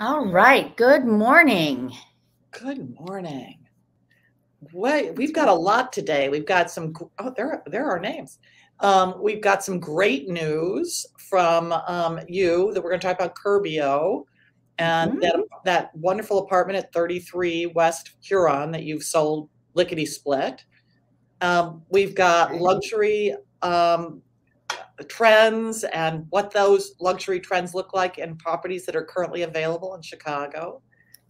All right. Good morning. Good morning. We've got a lot today. We've got some, oh, there are names. We've got some great news from you that we're going to talk about Curbio and Mhm. that wonderful apartment at 33 West Huron that you've sold lickety split. We've got Right, luxury trends and what those luxury trends look like in properties that are currently available in Chicago.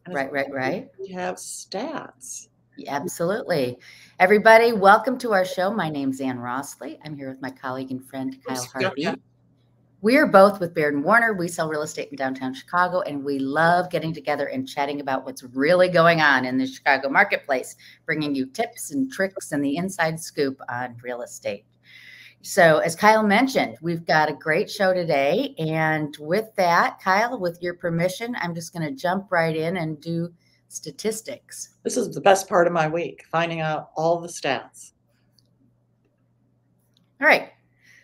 And as right, right, always, right. we have stats. Yeah, absolutely. Everybody, welcome to our show. My name's Anne Rossley. I'm here with my colleague and friend, Kyle Yeah. Harvey. We are both with Baird and Warner. We sell real estate in downtown Chicago, and we love getting together and chatting about what's really going on in the Chicago marketplace, bringing you tips and tricks and the inside scoop on real estate. So, as Kyle mentioned, we've got a great show today. And with that, Kyle, with your permission, I'm just going to jump right in and do statistics. This is the best part of my week, finding out all the stats. All right.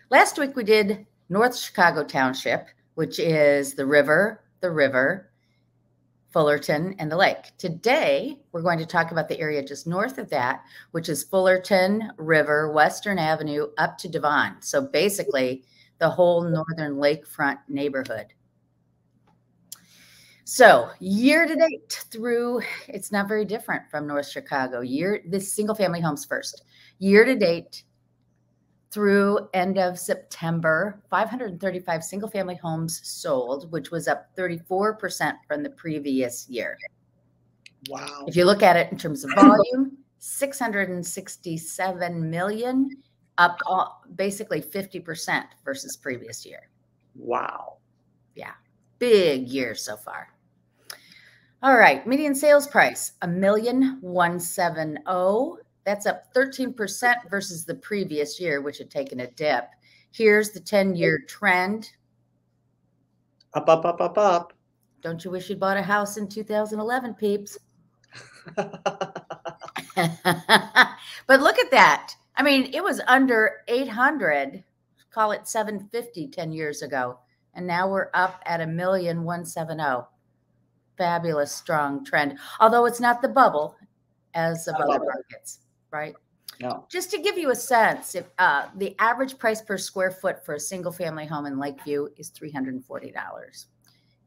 Last week we did North Chicago Township, which is the river, Fullerton, and the lake. Today, we're going to talk about the area just north of that, which is Fullerton, River, Western Avenue, up to Devon. So basically, the whole northern lakefront neighborhood. So year to date through, it's not very different from North Chicago. This single family homes first. Year to date through end of September, 535 single family homes sold, which was up 34% from the previous year. Wow. If you look at it in terms of volume, 667 million, up basically 50% versus previous year. Wow. Yeah, big year so far. All right, median sales price, $1,170,000. That's up 13% versus the previous year, which had taken a dip. Here's the 10-year trend. Up, up, up, up, up. Don't you wish you'd bought a house in 2011, peeps? But look at that. I mean, it was under 800, call it 750 10 years ago. And now we're up at $1,170,000. Fabulous, strong trend. Although it's not the bubble as of other markets, right? No. Just to give you a sense, if the average price per square foot for a single family home in Lakeview is $340.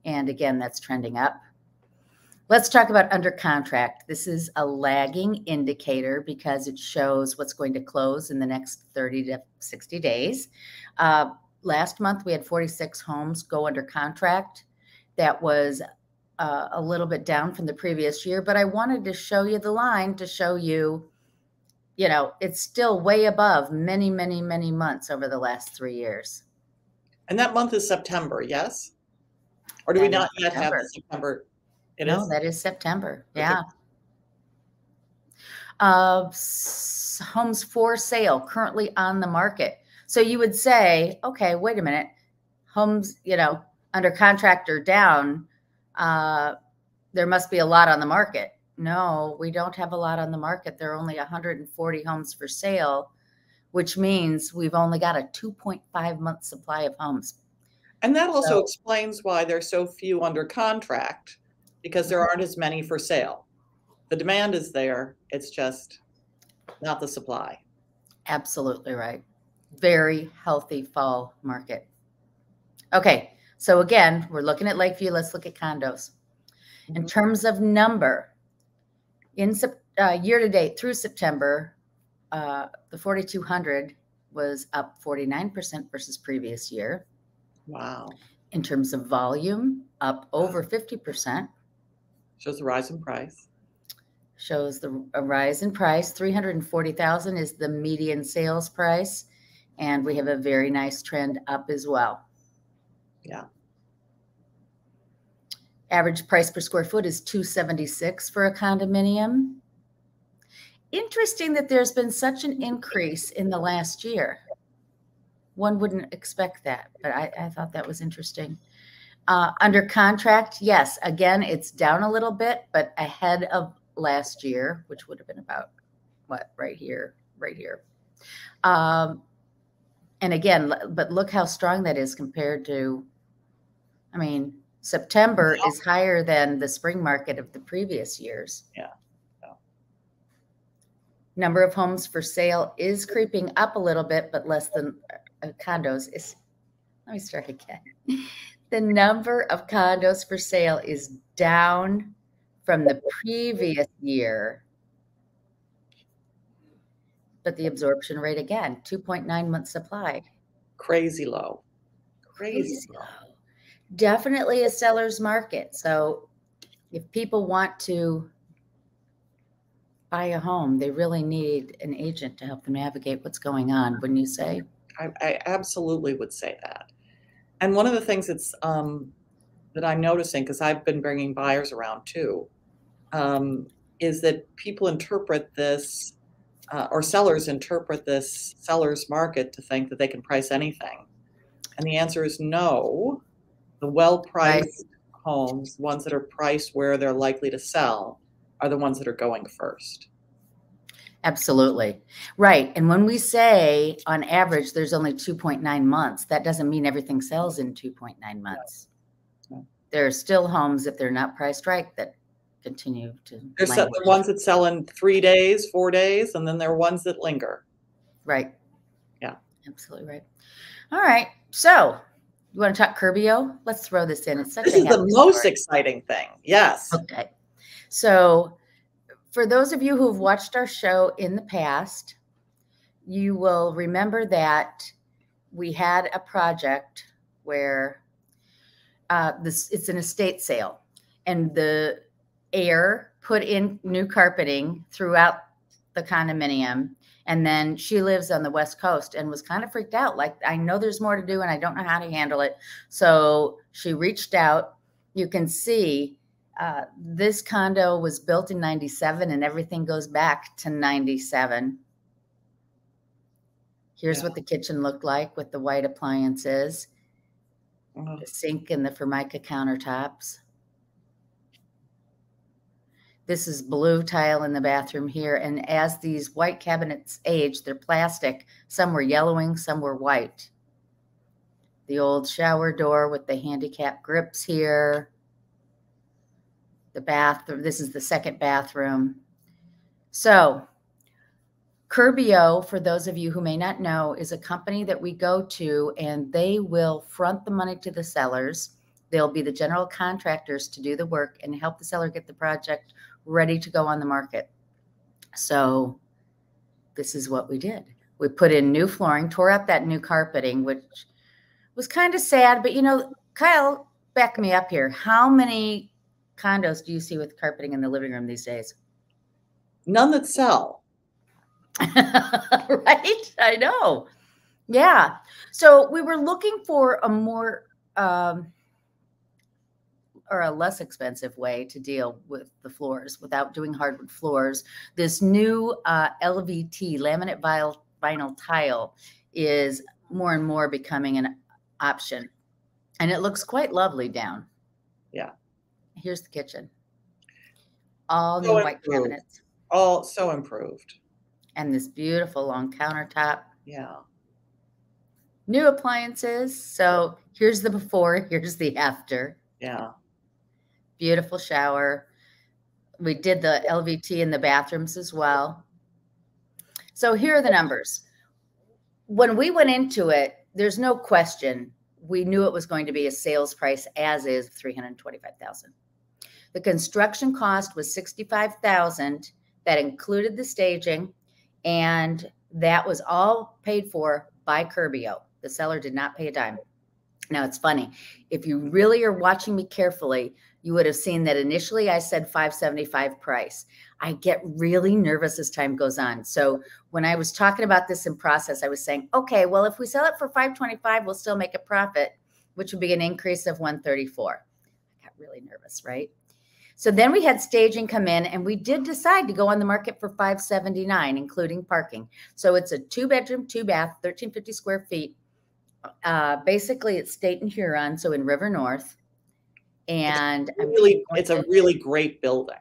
And again, that's trending up. Let's talk about under contract. This is a lagging indicator because it shows what's going to close in the next 30 to 60 days. Last month, we had 46 homes go under contract. That was a little bit down from the previous year, but I wanted to show you the line to show you, it's still way above many, many, many months over the last 3 years. And that month is September, yes? Or do we not yet have the September? No, that is September. Yeah. Homes for sale currently on the market. So you would say, okay, wait a minute. Homes, under contract or down, there must be a lot on the market. No, we don't have a lot on the market. There are only 140 homes for sale, which means we've only got a 2.5 month supply of homes. And that also explains why there's so few under contract, because there aren't as many for sale. The demand is there. It's just not the supply. Absolutely right. Very healthy fall market. Okay. So again, we're looking at Lakeview. Let's look at condos. In terms of number, in year to date through September, the 4,200 was up 49% versus previous year. Wow. In terms of volume, up over 50%. Shows the rise in price. Shows a rise in price. 340,000 is the median sales price. And we have a very nice trend up as well. Yeah. Average price per square foot is $276 for a condominium. Interesting that there's been such an increase in the last year. One wouldn't expect that, but I thought that was interesting. Under contract, yes, again, it's down a little bit, but ahead of last year, which would have been about right here. And again, but look how strong that is compared to, September is higher than the spring market of the previous years. Yeah. Number of homes for sale is creeping up a little bit, but less than condos is. Let me start again. The number of condos for sale is down from the previous year, but the absorption rate again, 2.9 months supply. Crazy low. Crazy low. Definitely a seller's market. So if people want to buy a home, they really need an agent to help them navigate what's going on, wouldn't you say? I absolutely would say that. And one of the things that's that I'm noticing, because I've been bringing buyers around too, is that people interpret this, or sellers interpret this seller's market to think that they can price anything. And the answer is no. The well-priced homes, ones that are priced where they're likely to sell, are the ones that are going first. Absolutely. Right. And when we say on average, there's only 2.9 months, that doesn't mean everything sells in 2.9 months. No. There are still homes, if they're not priced right, that continue to. There's the ones that sell in 3 days, 4 days, and then there are ones that linger. Right. Yeah. Absolutely right. All right. So you want to talk Curbio? Let's throw this in. It's such this is the most exciting thing. Yes. Okay. So for those of you who have watched our show in the past, you will remember that we had a project where it's an estate sale, and the heir put in new carpeting throughout the condominium. And then she lives on the West Coast and was kind of freaked out. Like, I know there's more to do and I don't know how to handle it. So she reached out. You can see this condo was built in 97 and everything goes back to 97. Here's what the kitchen looked like with the white appliances, the sink and the Formica countertops. This is blue tile in the bathroom here. And as these white cabinets age, they're plastic. Some were yellowing, some were white. The old shower door with the handicap grips here. The bathroom, this is the second bathroom. So Curbio, for those of you who may not know, is a company that we go to, and they will front the money to the sellers. They'll be the general contractors to do the work and help the seller get the project ready to go on the market. So this is what we did. We put in new flooring, tore up that new carpeting, which was kind of sad. But, you know, Kyle, back me up here. How many condos do you see with carpeting in the living room these days? None that sell. Right? I know. Yeah. So we were looking for a more or a less expensive way to deal with the floors without doing hardwood floors. This new LVT, laminate vinyl tile, is more and more becoming an option. And it looks quite lovely down. Yeah. Here's the kitchen. All new white cabinets. All so improved. And this beautiful long countertop. Yeah. New appliances. So here's the before, here's the after. Yeah. Beautiful shower. We did the LVT in the bathrooms as well. So here are the numbers. When we went into it, there's no question. We knew it was going to be a sales price as is, $325,000. The construction cost was $65,000. That included the staging, and that was all paid for by Curbio. The seller did not pay a dime. Now, it's funny. If you really are watching me carefully, you would have seen that initially I said $575 price. I get really nervous as time goes on. So when I was talking about this in process, I was saying, okay, well, if we sell it for $525, we'll still make a profit, which would be an increase of $134. I got really nervous, right? So then we had staging come in, and we did decide to go on the market for $579, including parking. So it's a 2-bedroom, 2-bath, 1,350 square feet. Basically, it's State and Huron, so in River North. And it's a really great building.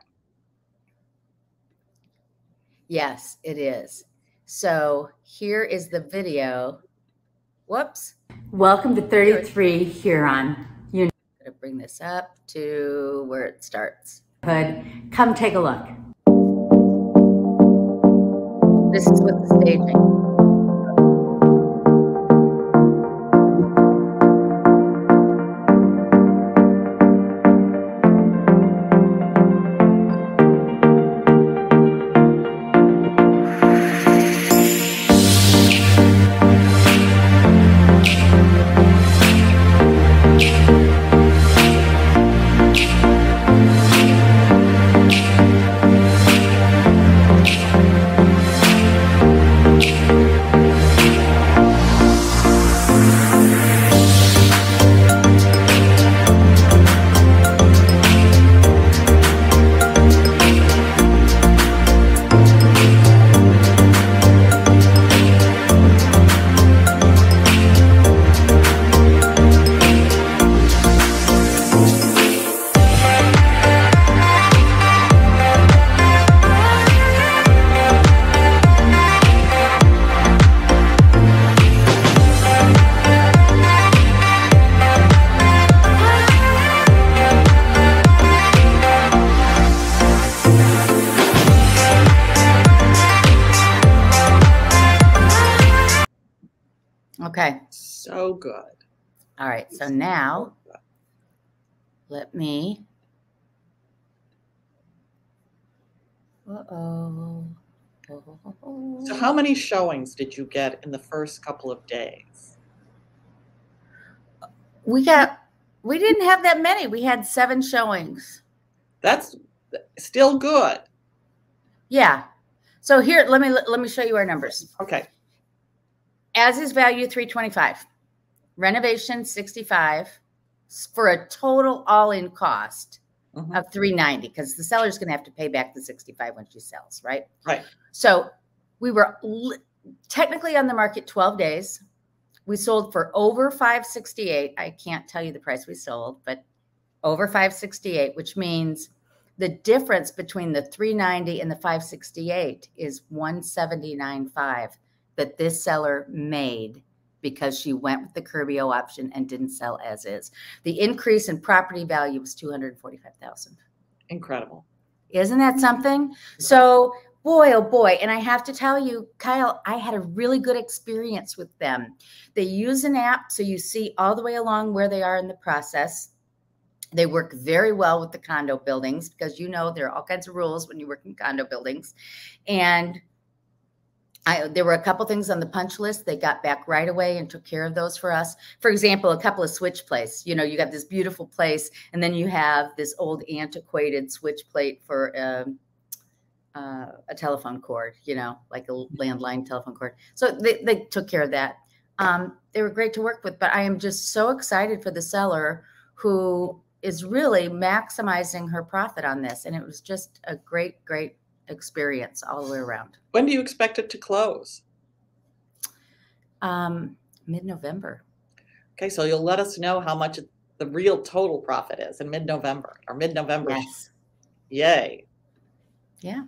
Yes, it is. So here is the video. Whoops. Welcome to 33 Huron. to bring this up to where it starts. Come take a look. This is what the staging. Okay. So good. All right. So now let me. So how many showings did you get in the first couple of days? We didn't have that many. We had 7 showings. That's still good. Yeah. So here, let me show you our numbers. Okay. As is value 325, renovation 65 for a total all-in cost of 390 because the seller's going to have to pay back the 65 when she sells, right? Right. So we were technically on the market 12 days. We sold for over 568. I can't tell you the price we sold, but over 568, which means the difference between the 390 and the 568 is 179.5 that this seller made because she went with the Curbio option and didn't sell as is. The increase in property value was $245,000. Incredible. Isn't that something? So boy, oh boy. And I have to tell you, Kyle, I had a really good experience with them. They use an app, so you see all the way along where they are in the process. They work very well with the condo buildings because, you know, there are all kinds of rules when you work in condo buildings. And there were a couple things on the punch list. They got back right away and took care of those for us. For example, a couple of switch plates. You know, you got this beautiful place, and then you have this old antiquated switch plate for a telephone cord, you know, like a landline telephone cord. So they took care of that. They were great to work with, but I am just so excited for the seller who is really maximizing her profit on this. And it was just a great, great experience all the way around. When do you expect it to close? Mid-November. Okay, so you'll let us know how much the real total profit is in mid-November or mid-November. Yes. Yay. Yeah.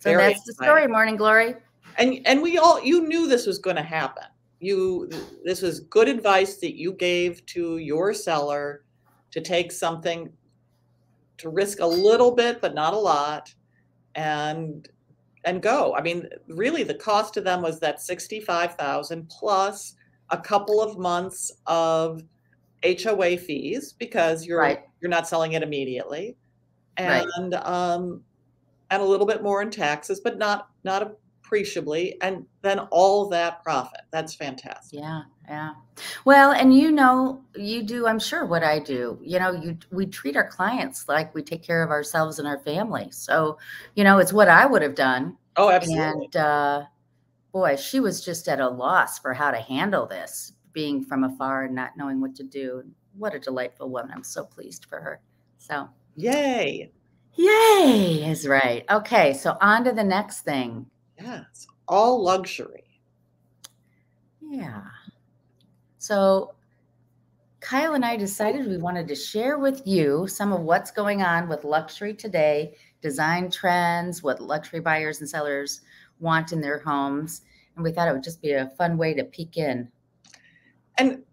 So Very that's the story, Morning Glory. And we all, you knew this was going to happen. This was good advice that you gave to your seller to take something, to risk a little bit, but not a lot, and go. I mean, really the cost to them was that $65,000 plus a couple of months of HOA fees because you're not selling it immediately, and a little bit more in taxes, but not appreciably, and then all that profit. That's fantastic. Yeah. Well, and you know, you do, I'm sure, what I do. You know, we treat our clients like we take care of ourselves and our family. So, you know, it's what I would have done. Oh, absolutely. And boy, she was just at a loss for how to handle this, being from afar and not knowing what to do. What a delightful woman. I'm so pleased for her. So yay is right. Okay, so on to the next thing. Yes, all luxury. Yeah. So Kyle and I decided we wanted to share with you some of what's going on with luxury today, design trends, what luxury buyers and sellers want in their homes. And we thought it would just be a fun way to peek in. And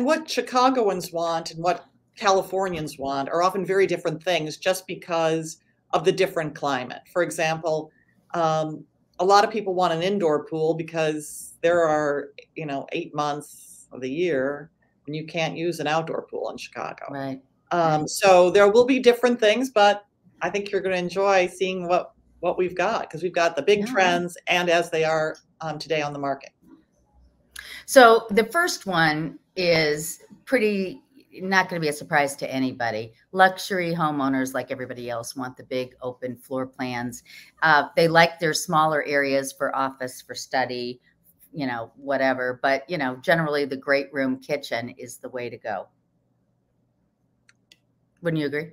what Chicagoans want and what Californians want are often very different things just because of the different climate. For example, a lot of people want an indoor pool because there are, 8 months of the year when you can't use an outdoor pool in Chicago. Right. So there will be different things, but I think you're going to enjoy seeing what we've got, because we've got the big trends and as they are today on the market. So the first one is pretty not going to be a surprise to anybody. Luxury homeowners, like everybody else, want the big open floor plans. They like their smaller areas for office, for study, whatever. But, generally the great room kitchen is the way to go. Wouldn't you agree?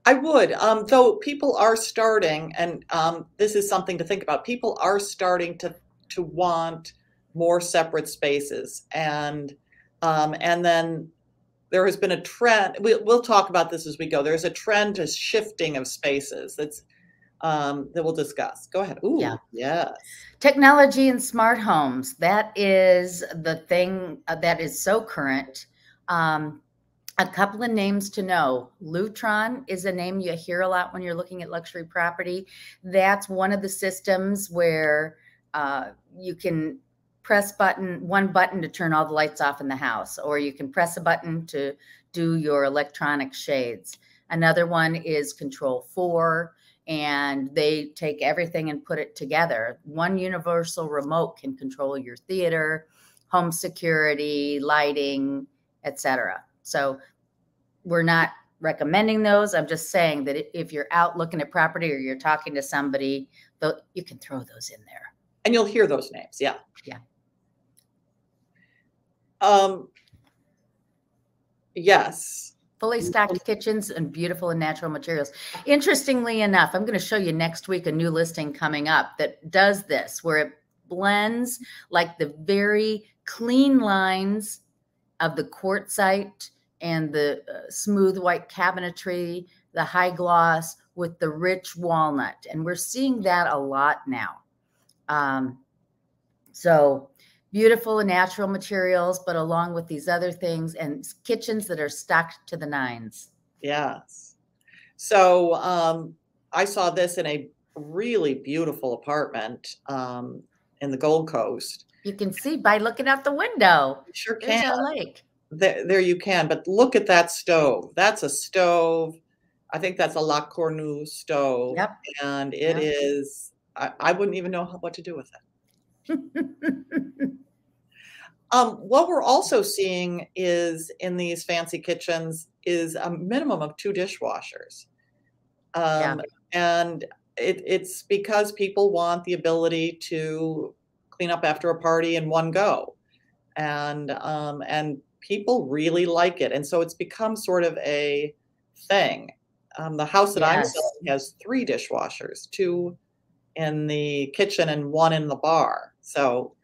I would, though people are starting, and this is something to think about. People are starting to want more separate spaces, and then there has been a trend. We'll talk about this as we go. There's a trend to shifting of spaces that we'll discuss. Go ahead. Ooh, yeah. Yes. Technology and smart homes. That is the thing that is so current. A couple of names to know. Lutron is a name you hear a lot when you're looking at luxury property. That's one of the systems where you can press one button to turn all the lights off in the house, or you can press a button to do your electronic shades. Another one is Control 4, and they take everything and put it together. One universal remote can control your theater, home security, lighting, etc. So we're not recommending those. I'm just saying that if you're out looking at property or you're talking to somebody, you can throw those in there. And you'll hear those names. Yeah. Yeah. Yes. Fully stocked kitchens and beautiful and natural materials. Interestingly enough, I'm going to show you next week a new listing coming up that does this, where it blends like the very clean lines of the quartzite and the smooth white cabinetry, the high gloss with the rich walnut. And we're seeing that a lot now. So beautiful and natural materials, but along with these other things, and kitchens that are stocked to the nines. Yes. So I saw this in a really beautiful apartment in the Gold Coast. You can see by looking out the window. You sure There's can. our lake. There you can, but look at that stove. That's a stove. I think that's a La Cornue stove. Yep. And it is, I wouldn't even know what to do with it. What we're also seeing is in these fancy kitchens is a minimum of 2 dishwashers. And it's because people want the ability to clean up after a party in one go. And people really like it. And so it's become sort of a thing. The house that I'm selling has 3 dishwashers, 2 in the kitchen and 1 in the bar. So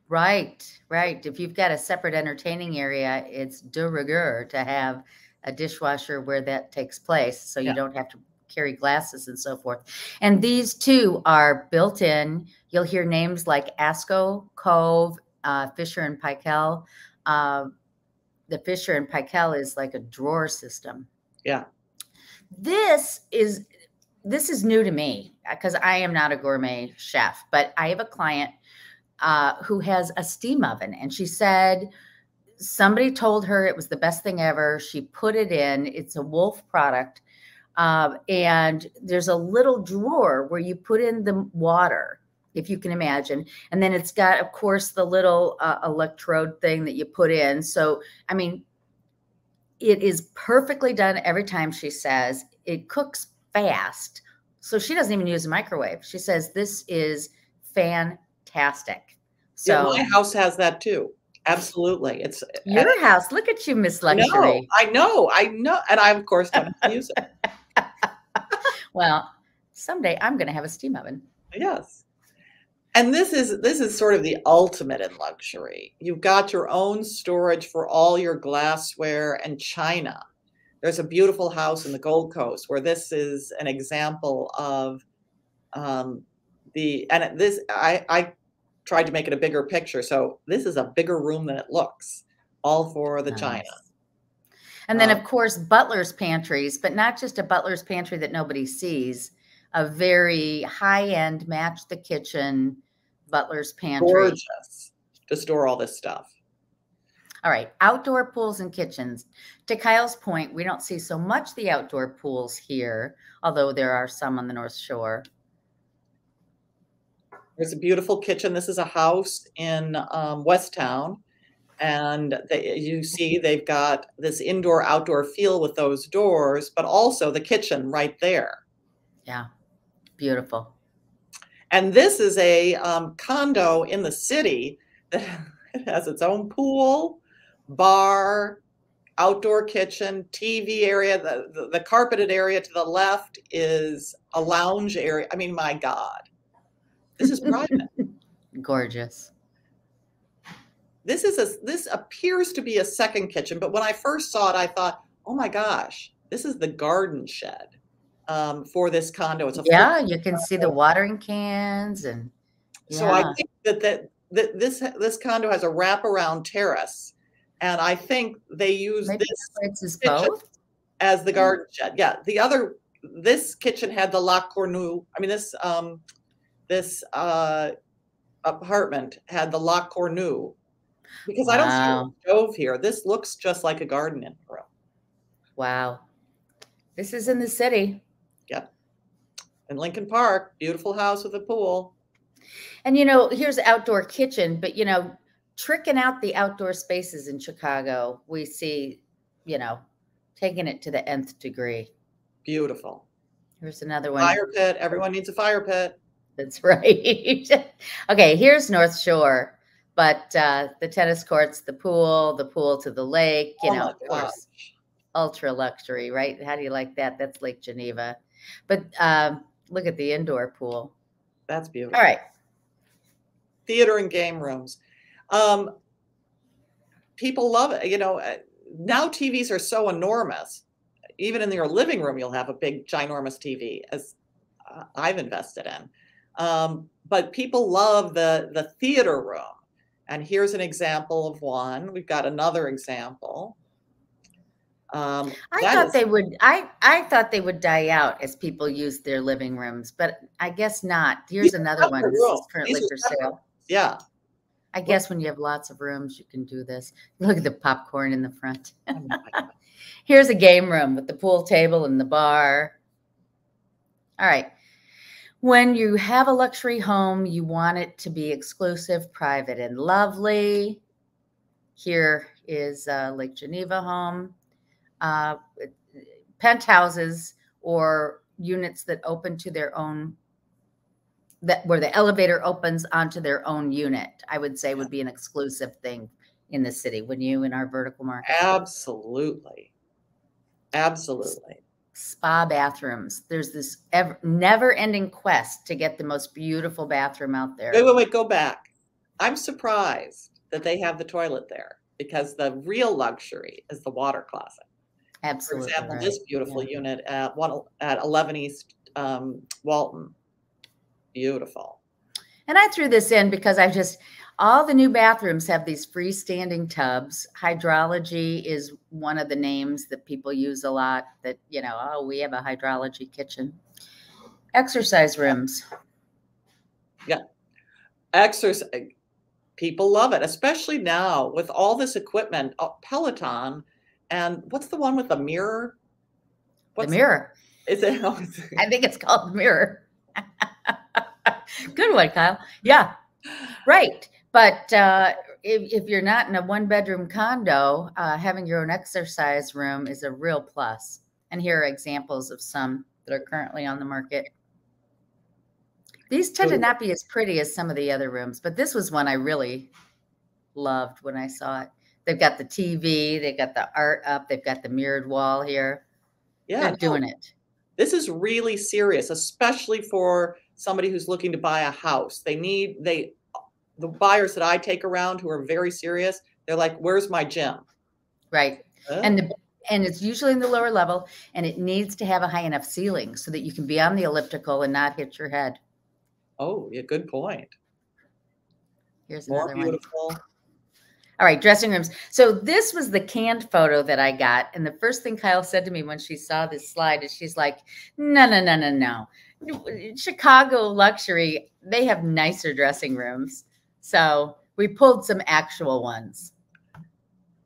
right. If you've got a separate entertaining area, it's de rigueur to have a dishwasher where that takes place, so you don't have to carry glasses and so forth. And these 2 are built in. You'll hear names like Asco, Cove, Fisher and Paykel. The Fisher and Paykel is like a drawer system. Yeah. This is new to me because I am not a gourmet chef, but I have a client who has a steam oven, and she said somebody told her it was the best thing ever. She put it in. It's a Wolf product, and there's a little drawer where you put in the water, if you can imagine, and then it's got, of course, the little electrode thing that you put in. So, I mean, it is perfectly done every time. She says it cooks fast, so she doesn't even use a microwave. She says this is fantastic. So my house has that too. Absolutely. It's your house. Look at you, Miss Luxury. I know. And I, of course, don't use it. Well, someday I'm going to have a steam oven. Yes. And this is sort of the ultimate in luxury. You've got your own storage for all your glassware and china. There's a beautiful house in the Gold Coast where this is an example of I tried to make it a bigger picture. So this is a bigger room than it looks, all for the china. And then, of course, butler's pantries, but not just a butler's pantry that nobody sees, a very high-end, match the kitchen butler's pantry. Gorgeous to store all this stuff. All right, outdoor pools and kitchens. To Kyle's point, we don't see so much the outdoor pools here, although there are some on the North Shore. There's a beautiful kitchen. This is a house in Westtown. And you see they've got this indoor-outdoor feel with those doors, but also the kitchen right there. Yeah, beautiful. And this is a condo in the city that has its own pool, bar, outdoor kitchen, TV area. The carpeted area to the left is a lounge area. I mean, my God, this is private. Gorgeous. This appears to be a second kitchen, but when I first saw it, I thought, oh my gosh, this is the garden shed for this condo. It's you can see the watering cans, and so I think that this condo has a wraparound terrace, and I think they use this both as the garden shed. Yeah, this kitchen had the lac cornu. I mean, this apartment had the lac cornu. Because I don't see a stove here. This looks just like a garden in room. Wow. This is in the city. Yep. In Lincoln Park, beautiful house with a pool. And, here's outdoor kitchen, but, tricking out the outdoor spaces in Chicago, we see, taking it to the nth degree. Beautiful. Here's another one. Fire pit. Everyone needs a fire pit. That's right. Okay, here's North Shore. But the tennis courts, the pool to the lake, of course, ultra luxury, right? How do you like that? That's Lake Geneva. But look at the indoor pool. That's beautiful. All right. Theater and game rooms. People love it. Now TVs are so enormous. Even in your living room, you'll have a big, ginormous TV, as I've invested in. But people love the theater room. And here's an example of one. We've got another example. I thought they would die out as people use their living rooms, but I guess not. Here's another one that's currently for sale. Yeah. I guess when you have lots of rooms, you can do this. Look at the popcorn in the front. Here's a game room with the pool table and the bar. All right. When you have a luxury home, you want it to be exclusive, private, and lovely. Here is Lake Geneva home. Penthouses or units that open to their own, where the elevator opens onto their own unit, I would say would be an exclusive thing in the city. Wouldn't you, in our vertical market? Absolutely. Absolutely. Spa bathrooms. There's this never-ending quest to get the most beautiful bathroom out there. Wait, go back. I'm surprised that they have the toilet there, because the real luxury is the water closet. Absolutely. For example, this beautiful unit at 11 East Walton. Beautiful. And I threw this in because all the new bathrooms have these freestanding tubs. Hydrology is one of the names that people use a lot, that, we have a hydrology kitchen. Exercise rooms. Yeah. Exercise. People love it, especially now with all this equipment. Peloton. And what's the one with the mirror? The mirror. Is it? I think it's called the mirror. Good one, Kyle. Yeah. Right. But if you're not in a one-bedroom condo, having your own exercise room is a real plus. And here are examples of some that are currently on the market. These tend to not be as pretty as some of the other rooms, but this was one I really loved when I saw it. They've got the TV, they've got the art up, they've got the mirrored wall here. Yeah, they're doing it. This is really serious, especially for somebody who's looking to buy a house. The buyers that I take around who are very serious, they're like, where's my gym? Right. Oh. And it's usually in the lower level, and it needs to have a high enough ceiling so that you can be on the elliptical and not hit your head. Oh, yeah, good point. Here's More another beautiful. one. All right, dressing rooms. So this was the canned photo that I got. And the first thing Kyle said to me when she saw this slide is she's like, no, no, no, no, no. Chicago luxury, they have nicer dressing rooms. So we pulled some actual ones.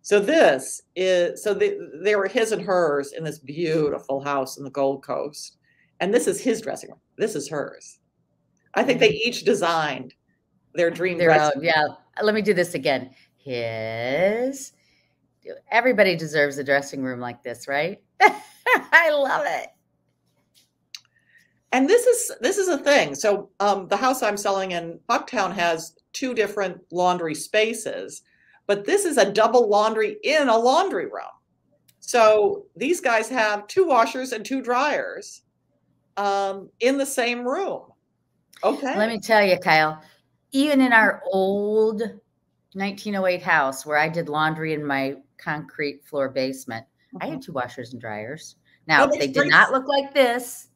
So this is, they were his and hers in this beautiful house in the Gold Coast. And this is his dressing room. This is hers. I think they each designed their dream dressing room. Yeah. Let me do this again. Everybody deserves a dressing room like this, right? I love it. And this is a thing. So the house I'm selling in Bucktown has 2 different laundry spaces, but this is a double laundry in a laundry room. So these guys have 2 washers and 2 dryers in the same room. Okay. Let me tell you, Kyle, even in our old 1908 house where I did laundry in my concrete floor basement, I had 2 washers and dryers. Now, they did not look like this,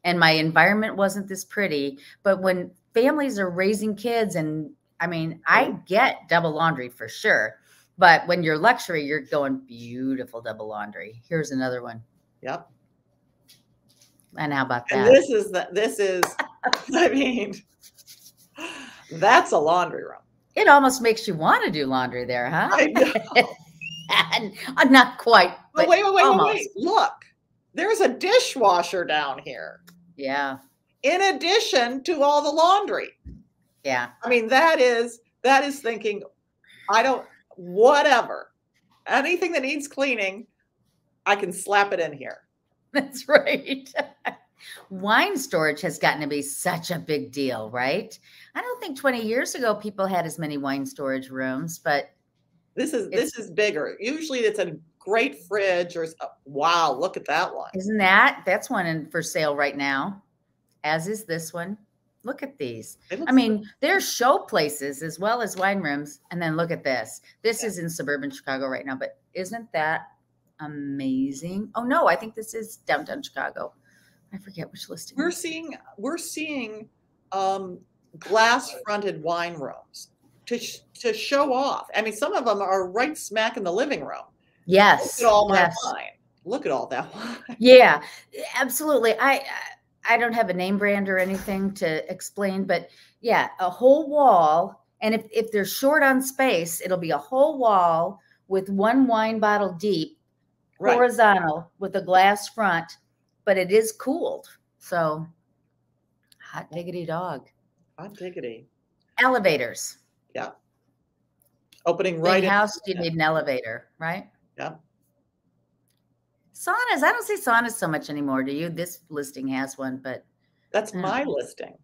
and my environment wasn't this pretty. But when families are raising kids, and I mean, I get double laundry for sure. But when you're luxury, you're going beautiful double laundry. Here's another one. Yep. And how about that? And this is, I mean, that's a laundry room. It almost makes you want to do laundry there, huh? I know. And, not quite. But wait. Look, there's a dishwasher down here. Yeah. In addition to all the laundry. Yeah. I mean, that is thinking, whatever. Anything that needs cleaning, I can slap it in here. That's right. Wine storage has gotten to be such a big deal, right? I don't think 20 years ago people had as many wine storage rooms, but this is bigger. Usually it's a great fridge or wow, look at that one. Isn't that's one for sale right now, as is this one. Look at these. I mean, they're show places as well as wine rooms. And then look at this. This is in suburban Chicago right now, but isn't that amazing? Oh no, I think this is downtown Chicago. I forget which listing. We're seeing glass fronted wine rooms to show off. I mean, some of them are right smack in the living room. Yes. Look at all my wine. Look at all that wine. Yeah, absolutely. I don't have a name brand or anything to explain, but yeah, a whole wall. And if they're short on space, it'll be a whole wall with 1 wine bottle deep, horizontal with a glass front, but it is cooled. So hot diggity dog. Hot diggity. Elevators. Yeah. Opening right in. House, you need an elevator, right? Yeah. Saunas. I don't see saunas so much anymore. Do you? This listing has one, but that's my listing.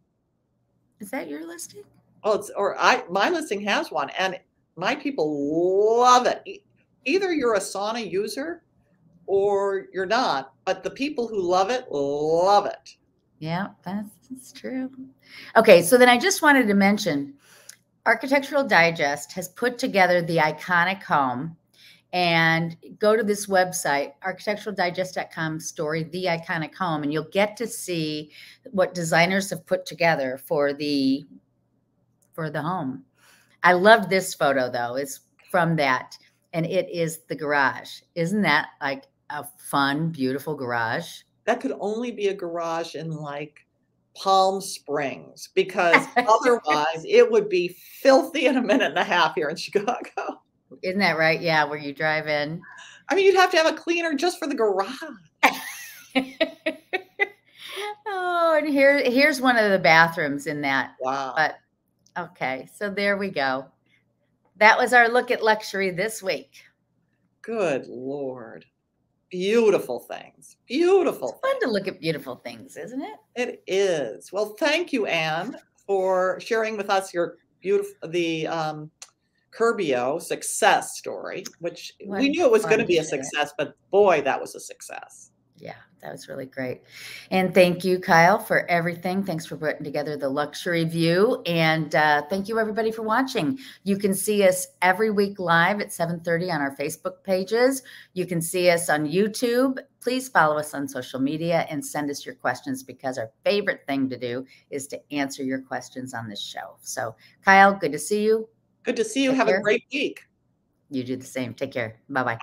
Is that your listing? Oh, my listing has one, and my people love it. Either you're a sauna user or you're not, but the people who love it. Yeah, that's true. Okay, so then I just wanted to mention Architectural Digest has put together the iconic home. And go to this website, architecturaldigest.com, story, The Iconic Home, and you'll get to see what designers have put together for the home. I love this photo, though. It's from that, and it is the garage. Isn't that like a fun, beautiful garage? That could only be a garage in like Palm Springs, because otherwise it would be filthy in a minute and a half here in Chicago. Isn't that right? Yeah, where you drive in. I mean, you'd have to have a cleaner just for the garage. Oh, and here's one of the bathrooms in that. Wow. But okay, so there we go. That was our look at luxury this week. Good Lord. Beautiful things. Beautiful. It's fun to look at beautiful things, isn't it? It is. Well, thank you, Anne, for sharing with us your Curbio success story, which we knew it was going to be a success, but boy, that was a success. Yeah, that was really great. And thank you, Kyle, for everything. Thanks for putting together the luxury view. And thank you, everybody, for watching. You can see us every week live at 7:30 on our Facebook pages. You can see us on YouTube. Please follow us on social media and send us your questions, because our favorite thing to do is to answer your questions on this show. So, Kyle, good to see you. Good to see you. Have a great week. You do the same. Take care. Bye-bye.